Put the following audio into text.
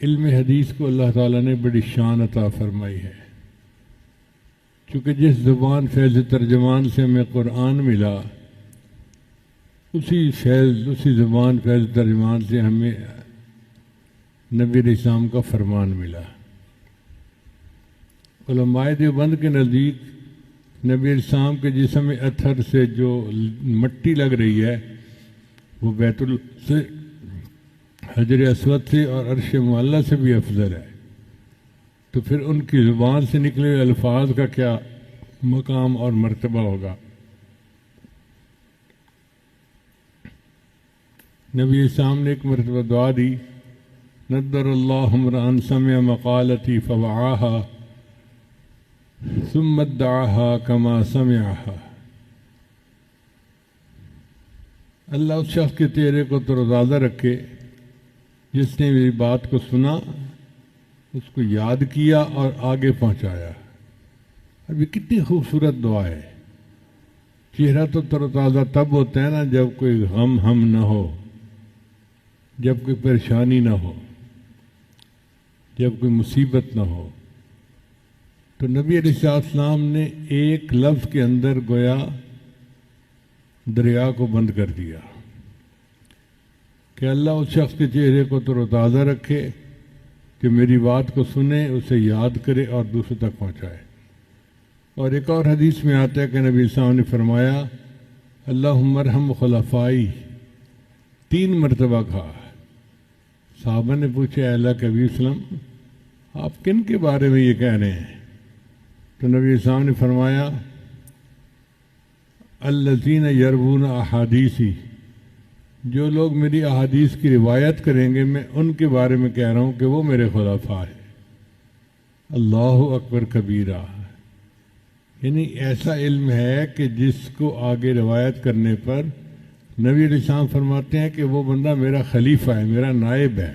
علم حدیث کو اللہ تعالیٰ نے بڑی شان عطا فرمائی ہے، چونکہ جس زبان فیض ترجمان سے ہمیں قرآن ملا، اسی زبان فیض ترجمان سے ہمیں نبی علیہ السلام کا فرمان ملا۔ علماء دیوبند کے نزدیک نبی علیہ السلام کے جسم اطہر سے جو مٹی لگ رہی ہے وہ بیت سے، حجر اسود سے اور عرش معلیٰ سے بھی افضل ہے، تو پھر ان کی زبان سے نکلے ہوئے الفاظ کا کیا مقام اور مرتبہ ہوگا۔ نبی اسلام نے ایک مرتبہ دعا دی، نضر اللہ امرأ سمع مقالتی فوعاها ثم ادعاها كما سمعها۔ اللہ اس شخص کے چہرے کو تروتازہ رکھے جس نے میری بات کو سنا، اس کو یاد کیا اور آگے پہنچایا۔ اب یہ کتنی خوبصورت دعا ہے۔ چہرہ تو تروتازہ تب ہوتا ہے نا جب کوئی غم ہم نہ ہو، جب کوئی پریشانی نہ ہو، جب کوئی مصیبت نہ ہو۔ تو نبی علیہ السلام نے ایک لفظ کے اندر گویا دریا کو بند کر دیا کہ اللہ اس شخص کے چہرے کو تروتازہ رکھے کہ میری بات کو سنے، اسے یاد کرے اور دوسروں تک پہنچائے۔ اور ایک اور حدیث میں آتا ہے کہ نبی السلام نے فرمایا اللہم ارحم خلفائی، 3 مرتبہ کہا۔ صحابہ نے پوچھا اے اللہ کے حبیب وسلم، آپ کن کے بارے میں یہ کہہ رہے ہیں؟ تو نبی السلام نے فرمایا الذین یروون احادیثی، جو لوگ میری احادیث کی روایت کریں گے میں ان کے بارے میں کہہ رہا ہوں کہ وہ میرے خلفاء ہیں۔ اللہ اکبر کبیرہ، یعنی ایسا علم ہے کہ جس کو آگے روایت کرنے پر نبی علیہ السلام فرماتے ہیں کہ وہ بندہ میرا خلیفہ ہے، میرا نائب ہے۔